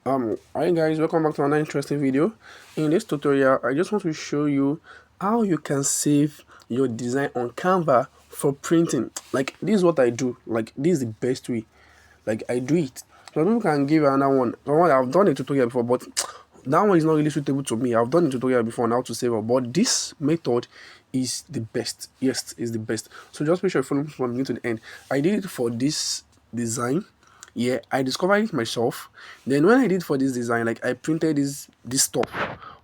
Hi guys, welcome back to another interesting video. In this tutorial I just want to show you how you can save your design on Canva for printing. Like, this is what I do. Like, this is the best way. Like, I do it. So people can give another one. I've done a tutorial before, but that one is not really suitable to me. I've done a tutorial before on how to save it, but this method is the best. Yes, is the best. So just make sure you follow me from beginning to the end. I did it for this design. Yeah, I discovered it myself. Then when I did for this design, like, I printed this stuff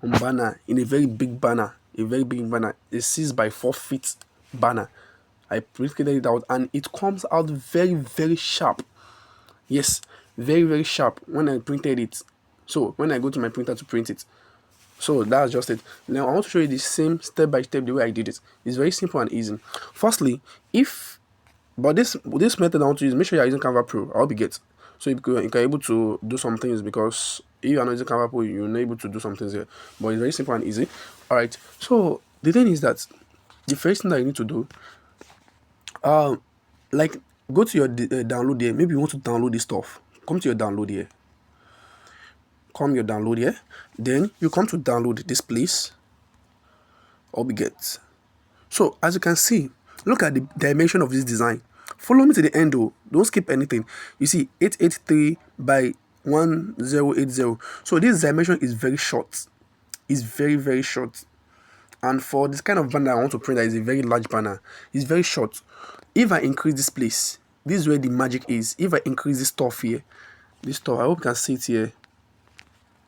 on banner, in a very big banner, a 6 by 4 feet banner. I printed it out and it comes out very sharp. Yes, very sharp when I printed it. So when I go to my printer to print it, so that's just it. Now I want to show you the same step by step the way I did it. It's very simple and easy. Firstly, this method I want to use, make sure you're using Canva Pro. I'll be get. So you can able to do some things, because if you're not using Canva Pro, you're not able to do some things here. But it's very simple and easy. Alright. So the thing is that the first thing that you need to do, like, go to your download here. Maybe you want to download this stuff. Come to your download here. Then you come to download this place. I'll be get. So as you can see, look at the dimension of this design. Follow me to the end though. Don't skip anything. You see 883 by 1080. So this dimension is very short. It's very short. And for this kind of banner I want to print, that is a very large banner, it's very short. If I increase this place, this is where the magic is. If I increase this stuff here, this stuff, I hope you can see it here.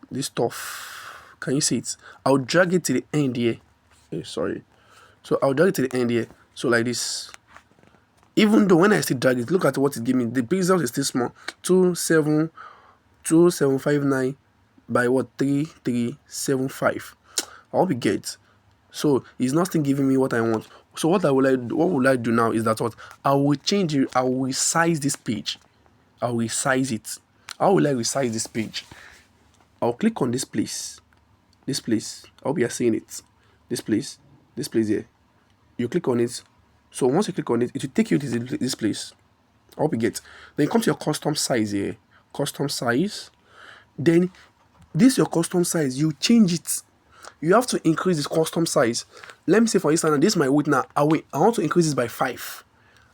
This stuff, can you see it? I'll drag it to the end here. Sorry. So I'll drag it to the end here. So like this. Even though when I still drag it, look at what it gives me. The pixels is still small. 2759 by what? 3375. I hope you get. So it's not still giving me what I want. So what will I do now is that what I will change it. I will resize this page. I will resize it. How will I resize this page? I'll click on this place. This place. I hope you are seeing it. This place here. You click on it. So once you click on it, it will take you to this place. I hope you get. Then you come to your custom size here. Custom size. Then this your custom size. You change it. You have to increase this custom size. Let me say, for instance, this is my width now. I want to increase this by 5.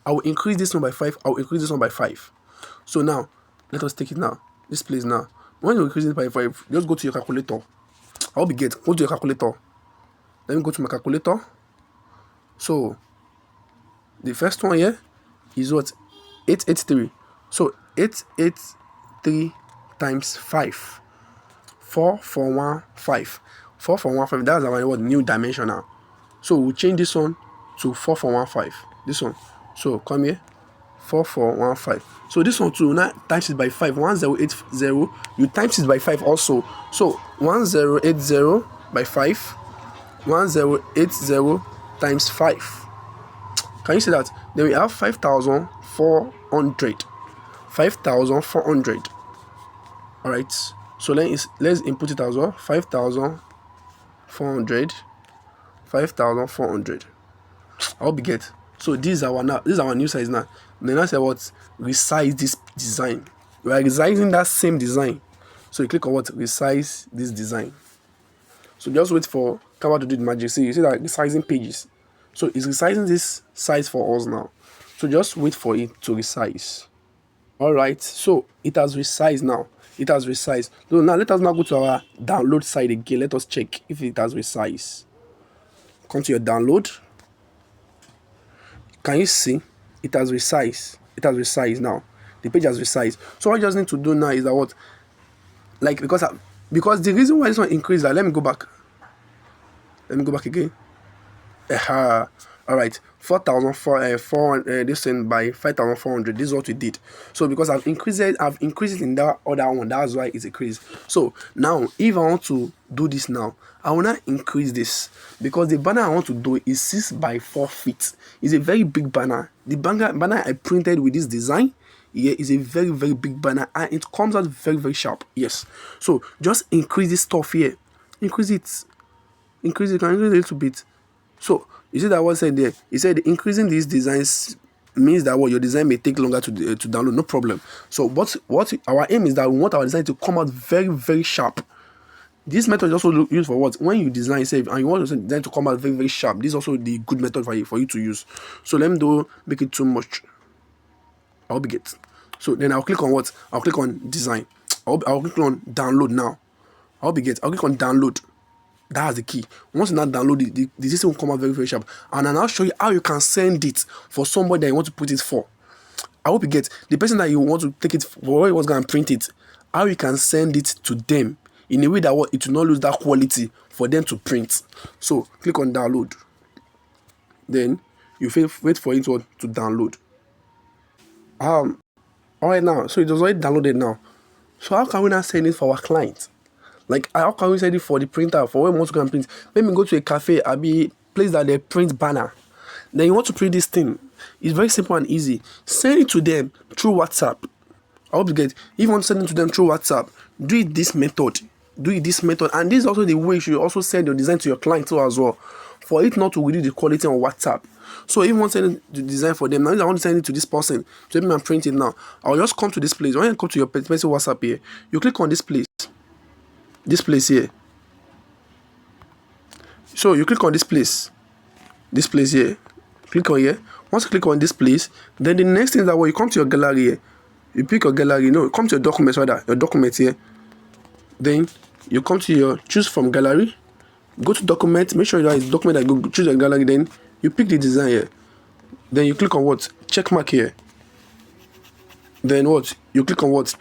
I will increase this one by 5. I will increase this one by 5. So now, let us take it now. This place now. When you increase it by 5, just go to your calculator. I hope you get. Go to your calculator. Let me go to my calculator. So the first one here is what? 883. So 883 times 5. 4415. 4415. That's our what? New dimension now. So we'll change this one to 4415. This one. So come here. 4415. So this one too, now times it by 5. 1080. You times it by 5 also. So 1080 by 5. 1080 times 5. Can you see that? Then we have 5,400. 5,400. Alright. So let's input it as well. 5,400. 5,400. I hope you get. So this is our new size now. Then I say what? Resize this design. We are resizing that same design. So you click on what? Resize this design. So just wait for Canva to do the magic. See, you see that resizing pages. So it's resizing this size for us now. So just wait for it to resize. Alright, so it has resized now. It has resized. So now let us now go to our download side again. Let us check if it has resized. Come to your download. Can you see? It has resized. It has resized now. The page has resized. So what I just need to do now is that what? Like, because the reason why this one increased, let me go back. Let me go back again. All right, 4,400. This one by 5,400. This is what we did. So because I've increased it in that other one. That's why it's increased. So now, if I want to do this now, I will not increase this, because the banner I want to do is 6 by 4 feet. It's a very big banner. The banner I printed with this design here is a very big banner, and it comes out very sharp. Yes. So just increase this stuff here. Increase it. Can increase it a little bit. So you see that what said there? He said increasing these designs means that what your design may take longer to download. No problem. So what our aim is that we want our design to come out very, very sharp. This method is also used for what? When you design save and you want your design to come out very, very sharp. This is also the good method for you to use. So let me do make it too much. I'll be it. So then I'll click on what? I'll click on design. I'll click on download now. I'll click on download. That's the key. Once you now download it, the system will come out very, very sharp. And then I'll show you how you can send it for somebody that you want to put it for. I hope you get the person that you want to take it for, where was going to print it, how you can send it to them in a way that what it will not lose that quality for them to print. So click on download. Then you wait for it to download. All right now, so it was already downloaded now. So how can we now send it for our client? Like, how can we send it for the printer, for when we want to go and print? Let me go to a cafe, I'll be place that they print banner. Then you want to print this thing. It's very simple and easy. Send it to them through WhatsApp. I hope you get it. If you want to send it to them through WhatsApp, do it this method. And this is also the way you should also send your design to your client too as well. For it not to reduce the quality on WhatsApp. So if you want to send the design for them, now I want to send it to this person to help me and print it now. I'll just come to this place. When you come to your personal WhatsApp here, you click on this place. This place here. So you click on this place here. Click on here. Once you click on this place, then the next thing is that when you come to your gallery here, you pick your gallery. No, come to your documents rather. Your document here. Then you come to your choose from gallery. Go to document. Make sure that it's document that go choose your gallery. Then you pick the design here. Then you click on what? Check mark here. Then what? You click on what?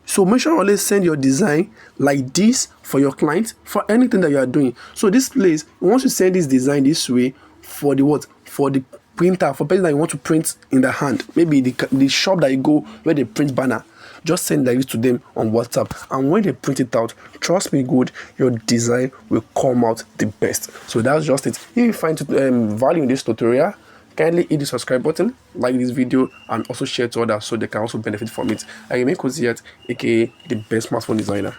So make sure you always send your design like this for your client for anything that you are doing. So this place, once you send this design this way for the what? For the printer, for person that you want to print in the hand, maybe the shop that you go where they print banner, just send like this to them on WhatsApp. And when they print it out, trust me good, your design will come out the best. So that's just it. If you find value in this tutorial, kindly hit the subscribe button, like this video, and also share to others so they can also benefit from it. I remain Quzzyart, aka the best smartphone designer.